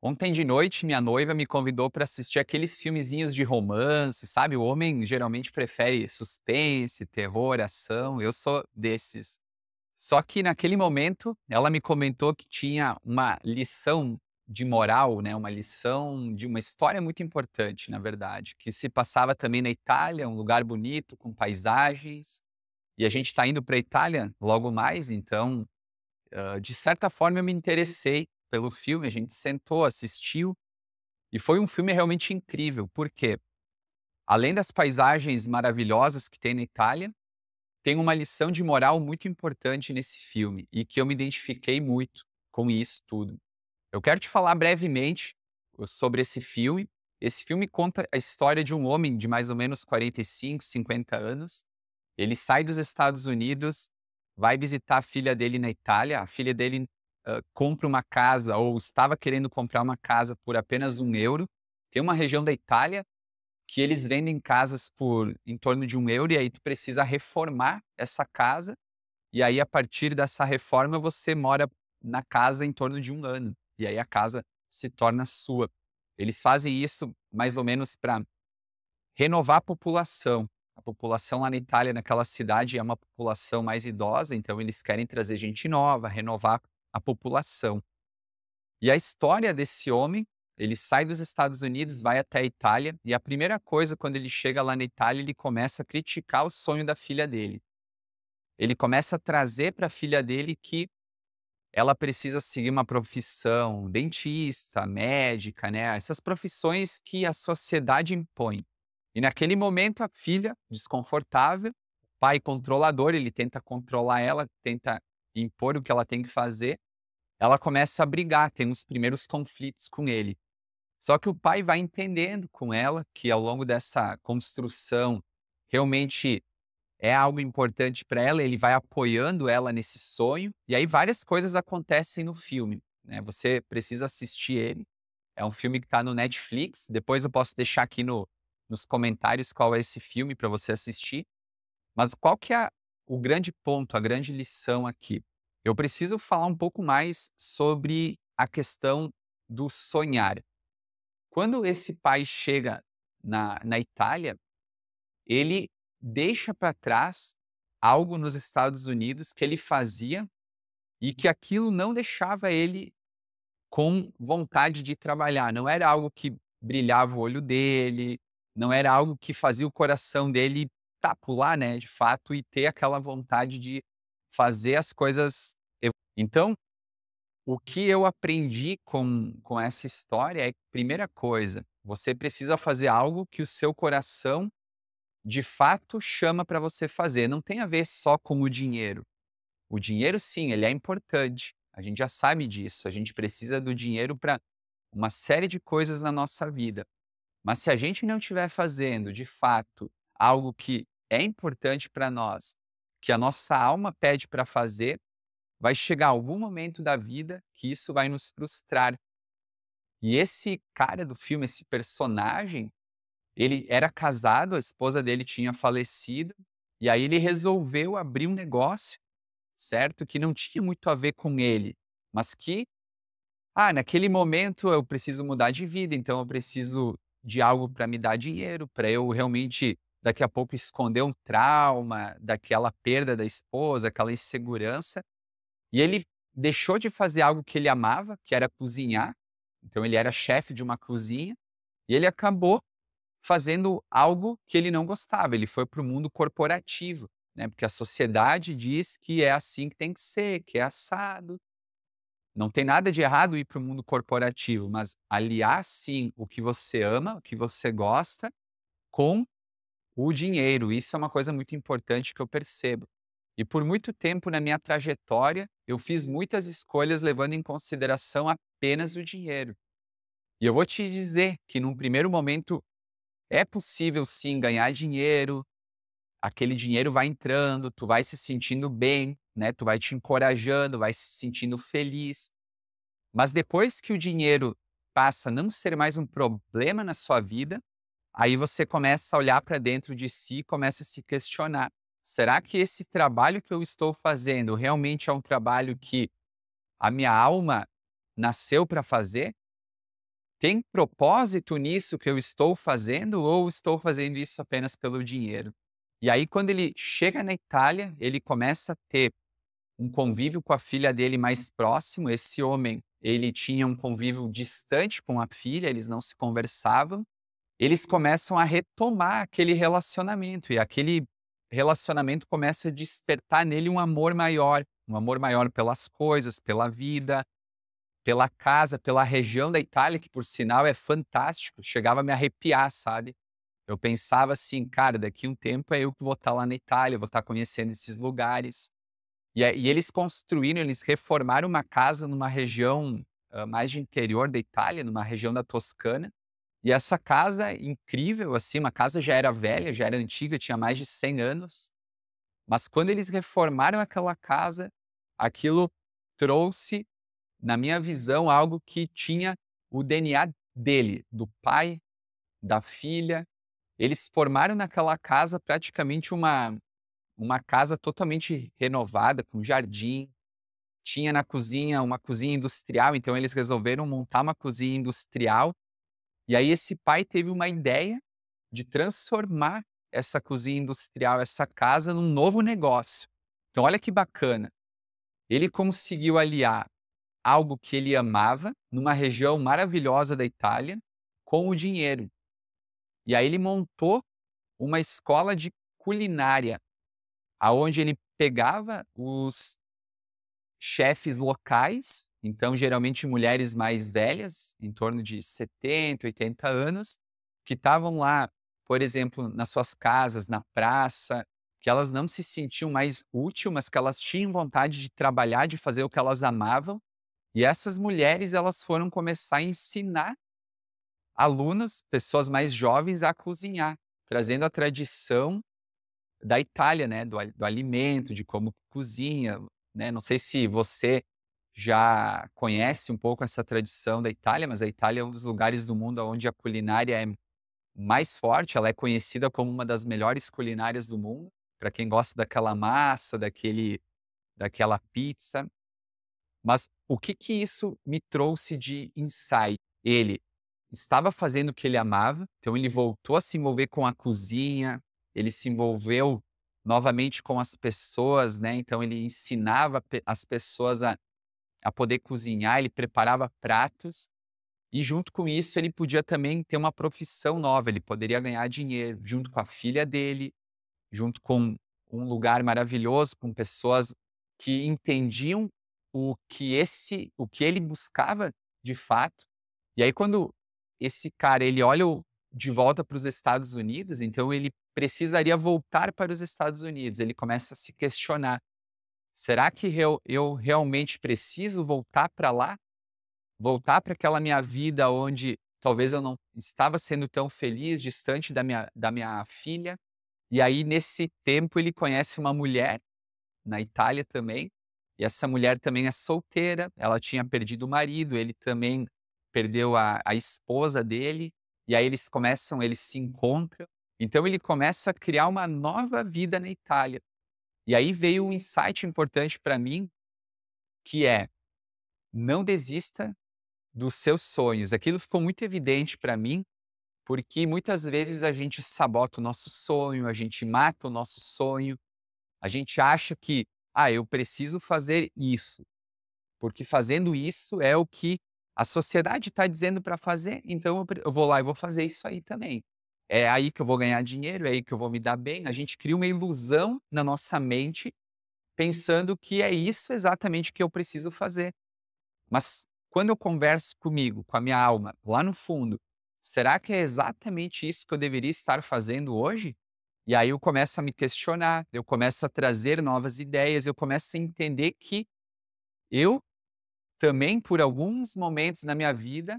Ontem de noite, minha noiva me convidou para assistir aqueles filmezinhos de romance, sabe? O homem geralmente prefere suspense, terror, ação. Eu sou desses. Só que naquele momento, ela me comentou que tinha uma lição de moral, né? Uma lição de uma história muito importante, na verdade, que se passava também na Itália, um lugar bonito, com paisagens. E a gente está indo para a Itália logo mais, então, de certa forma, eu me interessei pelo filme. A gente sentou, assistiu. E foi um filme realmente incrível, porque além das paisagens maravilhosas que tem na Itália, tem uma lição de moral muito importante nesse filme e que eu me identifiquei muito com isso tudo. Eu quero te falar brevemente sobre esse filme. Esse filme conta a história de um homem de mais ou menos 45, 50 anos. Ele sai dos Estados Unidos, vai visitar a filha dele na Itália. A filha dele compra uma casa ou estava querendo comprar uma casa por apenas €1. Tem uma região da Itália que eles vendem casas por em torno de €1 e aí tu precisa reformar essa casa, e aí a partir dessa reforma você mora na casa em torno de 1 ano, e aí a casa se torna sua. Eles fazem isso mais ou menos para renovar a população. A população lá na Itália, naquela cidade, é uma população mais idosa, então eles querem trazer gente nova, renovar a população. E a história desse homem, ele sai dos Estados Unidos, vai até a Itália, e a primeira coisa, quando ele chega lá na Itália, ele começa a criticar o sonho da filha dele. Ele começa a trazer para a filha dele que ela precisa seguir uma profissão, dentista, médica, né, essas profissões que a sociedade impõe. E naquele momento a filha, desconfortável, o pai controlador, ele tenta controlar ela, tenta impor o que ela tem que fazer, ela começa a brigar, tem os primeiros conflitos com ele. Só que o pai vai entendendo com ela que ao longo dessa construção, realmente é algo importante para ela, ele vai apoiando ela nesse sonho, e aí várias coisas acontecem no filme, né, você precisa assistir ele. É um filme que está no Netflix, depois eu posso deixar aqui nos comentários qual é esse filme para você assistir. Mas qual que é o grande ponto, a grande lição aqui? Eu preciso falar um pouco mais sobre a questão do sonhar. Quando esse pai chega na Itália, ele deixa para trás algo nos Estados Unidos que ele fazia e que aquilo não deixava ele com vontade de trabalhar. Não era algo que brilhava o olho dele, não era algo que fazia o coração dele, tá, pular, né, de fato, e ter aquela vontade de fazer as coisas. Então, o que eu aprendi com essa história é, primeira coisa, você precisa fazer algo que o seu coração, de fato, chama para você fazer. Não tem a ver só com o dinheiro. O dinheiro sim, ele é importante, a gente já sabe disso, a gente precisa do dinheiro para uma série de coisas na nossa vida. Mas se a gente não estiver fazendo, de fato, algo que é importante para nós, que a nossa alma pede para fazer, vai chegar algum momento da vida que isso vai nos frustrar. E esse cara do filme, esse personagem, ele era casado, a esposa dele tinha falecido, e aí ele resolveu abrir um negócio, certo? Que não tinha muito a ver com ele, mas que, naquele momento eu preciso mudar de vida, então eu preciso de algo para me dar dinheiro, para eu realmente daqui a pouco esconder um trauma, daquela perda da esposa, aquela insegurança. E ele deixou de fazer algo que ele amava, que era cozinhar, então ele era chefe de uma cozinha, e ele acabou fazendo algo que ele não gostava, ele foi para o mundo corporativo, né, porque a sociedade diz que é assim que tem que ser, que é assado. Não tem nada de errado ir para o mundo corporativo, mas aliar sim o que você ama, o que você gosta, com o dinheiro. Isso é uma coisa muito importante que eu percebo. E por muito tempo na minha trajetória, eu fiz muitas escolhas levando em consideração apenas o dinheiro. E eu vou te dizer que num primeiro momento é possível sim ganhar dinheiro, aquele dinheiro vai entrando, tu vai se sentindo bem, né? Tu vai te encorajando, vai se sentindo feliz. Mas depois que o dinheiro passa a não ser mais um problema na sua vida, aí você começa a olhar para dentro de si e começa a se questionar: será que esse trabalho que eu estou fazendo realmente é um trabalho que a minha alma nasceu para fazer? Tem propósito nisso que eu estou fazendo ou estou fazendo isso apenas pelo dinheiro? E aí quando ele chega na Itália, ele começa a ter um convívio com a filha dele mais próximo. Esse homem, ele tinha um convívio distante com a filha, eles não se conversavam. Eles começam a retomar aquele relacionamento, e aquele relacionamento começa a despertar nele um amor maior pelas coisas, pela vida, pela casa, pela região da Itália, que por sinal é fantástico, chegava a me arrepiar, sabe. Eu pensava assim: "Cara, daqui um tempo é eu que vou estar lá na Itália, eu vou estar conhecendo esses lugares". E eles construíram, eles reformaram uma casa numa região, mais de interior da Itália, numa região da Toscana, e essa casa é incrível, assim, uma casa já era velha, já era antiga, tinha mais de 100 anos, mas quando eles reformaram aquela casa, aquilo trouxe, na minha visão, algo que tinha o DNA dele, do pai, da filha. Eles formaram naquela casa praticamente uma casa totalmente renovada, com jardim, tinha na cozinha uma cozinha industrial, então eles resolveram montar uma cozinha industrial, e aí esse pai teve uma ideia de transformar essa cozinha industrial, essa casa, num novo negócio. Então olha que bacana, ele conseguiu aliar algo que ele amava, numa região maravilhosa da Itália, com o dinheiro. E aí ele montou uma escola de culinária, aonde ele pegava os chefes locais, então geralmente mulheres mais velhas, em torno de 70, 80 anos, que estavam lá, por exemplo, nas suas casas, na praça, que elas não se sentiam mais útil, mas que elas tinham vontade de trabalhar, de fazer o que elas amavam. E essas mulheres, elas foram começar a ensinar alunos, pessoas mais jovens, a cozinhar, trazendo a tradição da Itália, né, do alimento, de como cozinha, né. Não sei se você já conhece um pouco essa tradição da Itália, mas a Itália é um dos lugares do mundo onde a culinária é mais forte, ela é conhecida como uma das melhores culinárias do mundo, para quem gosta daquela massa, daquela pizza. Mas o que que isso me trouxe de insight? Ele estava fazendo o que ele amava, então ele voltou a se envolver com a cozinha, ele se envolveu novamente com as pessoas, né, então ele ensinava as pessoas a poder cozinhar, ele preparava pratos, e junto com isso ele podia também ter uma profissão nova, ele poderia ganhar dinheiro junto com a filha dele, junto com um lugar maravilhoso, com pessoas que entendiam o que ele buscava de fato. E aí quando esse cara, ele olha de volta para os Estados Unidos, então ele precisaria voltar para os Estados Unidos, ele começa a se questionar: "Será que eu realmente preciso voltar para lá? Voltar para aquela minha vida onde talvez eu não estava sendo tão feliz, distante da minha filha?". E aí, nesse tempo, ele conhece uma mulher, na Itália também, e essa mulher também é solteira, ela tinha perdido o marido, ele também perdeu a esposa dele, e aí eles se encontram, então ele começa a criar uma nova vida na Itália. E aí veio um insight importante para mim, que é: não desista dos seus sonhos. Aquilo ficou muito evidente para mim, porque muitas vezes a gente sabota o nosso sonho, a gente mata o nosso sonho. A gente acha que: "Ah, eu preciso fazer isso, porque fazendo isso é o que a sociedade está dizendo para fazer, então eu vou lá e vou fazer isso aí também. É aí que eu vou ganhar dinheiro, é aí que eu vou me dar bem". A gente cria uma ilusão na nossa mente, pensando que é isso exatamente que eu preciso fazer. Mas quando eu converso comigo, com a minha alma, lá no fundo, será que é exatamente isso que eu deveria estar fazendo hoje? E aí eu começo a me questionar, eu começo a trazer novas ideias, eu começo a entender que eu também, por alguns momentos na minha vida,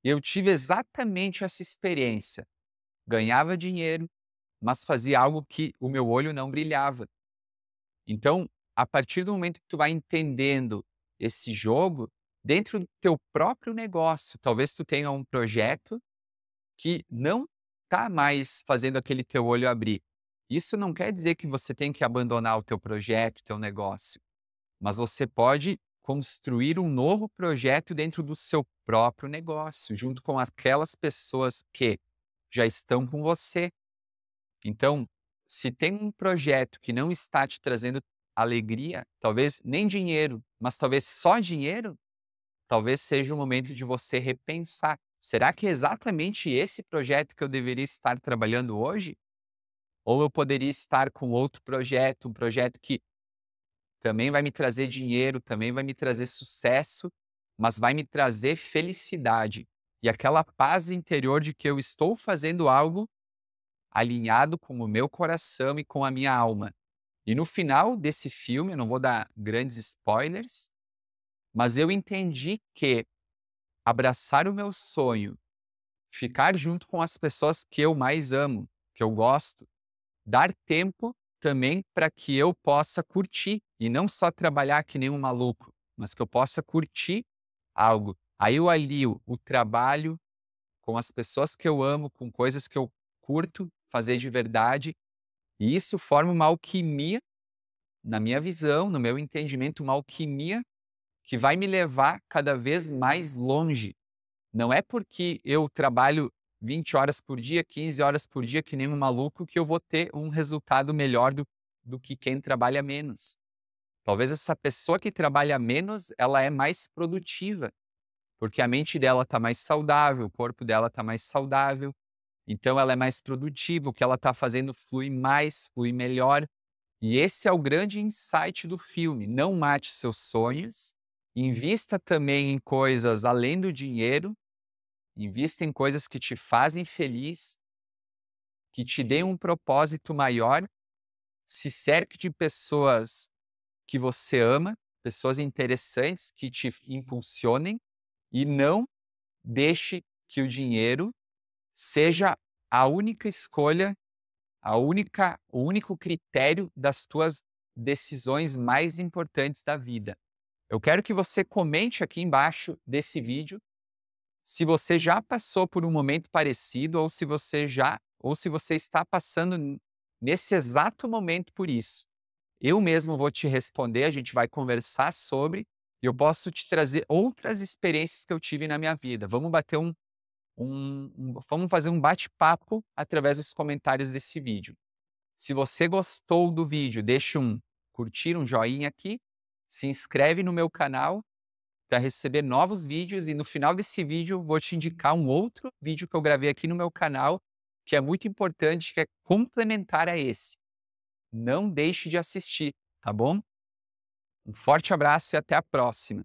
eu tive exatamente essa experiência. Ganhava dinheiro, mas fazia algo que o meu olho não brilhava. Então, a partir do momento que tu vai entendendo esse jogo, dentro do teu próprio negócio, talvez tu tenha um projeto que não está mais fazendo aquele teu olho abrir. Isso não quer dizer que você tem que abandonar o teu projeto, teu negócio, mas você pode construir um novo projeto dentro do seu próprio negócio, junto com aquelas pessoas que já estão com você. Então, se tem um projeto que não está te trazendo alegria, talvez nem dinheiro, mas talvez só dinheiro, talvez seja o momento de você repensar. Será que é exatamente esse projeto que eu deveria estar trabalhando hoje? Ou eu poderia estar com outro projeto, um projeto que também vai me trazer dinheiro, também vai me trazer sucesso, mas vai me trazer felicidade e aquela paz interior de que eu estou fazendo algo alinhado com o meu coração e com a minha alma. E no final desse filme, eu não vou dar grandes spoilers, mas eu entendi que abraçar o meu sonho, ficar junto com as pessoas que eu mais amo, que eu gosto, dar tempo também para que eu possa curtir e não só trabalhar que nem um maluco, mas que eu possa curtir algo. Aí eu alio o trabalho com as pessoas que eu amo, com coisas que eu curto fazer de verdade, e isso forma uma alquimia, na minha visão, no meu entendimento, uma alquimia que vai me levar cada vez mais longe. Não é porque eu trabalho 20 horas por dia, 15 horas por dia, que nem um maluco, que eu vou ter um resultado melhor do que quem trabalha menos. Talvez essa pessoa que trabalha menos, ela é mais produtiva, porque a mente dela está mais saudável, o corpo dela está mais saudável, então ela é mais produtiva, o que ela está fazendo flui mais, flui melhor. E esse é o grande insight do filme. Não mate seus sonhos, invista também em coisas além do dinheiro, invista em coisas que te fazem feliz, que te deem um propósito maior, se cerque de pessoas que você ama, pessoas interessantes que te impulsionem e não deixe que o dinheiro seja a única escolha, o único critério das tuas decisões mais importantes da vida. Eu quero que você comente aqui embaixo desse vídeo se você já passou por um momento parecido ou se você está passando nesse exato momento por isso. Eu mesmo vou te responder, a gente vai conversar sobre, e eu posso te trazer outras experiências que eu tive na minha vida. Vamos bater vamos fazer um bate-papo através dos comentários desse vídeo. Se você gostou do vídeo, deixa um curtir, um joinha aqui, se inscreve no meu canal para receber novos vídeos e no final desse vídeo vou te indicar um outro vídeo que eu gravei aqui no meu canal, que é muito importante, que é complementar a esse. Não deixe de assistir, tá bom? Um forte abraço e até a próxima.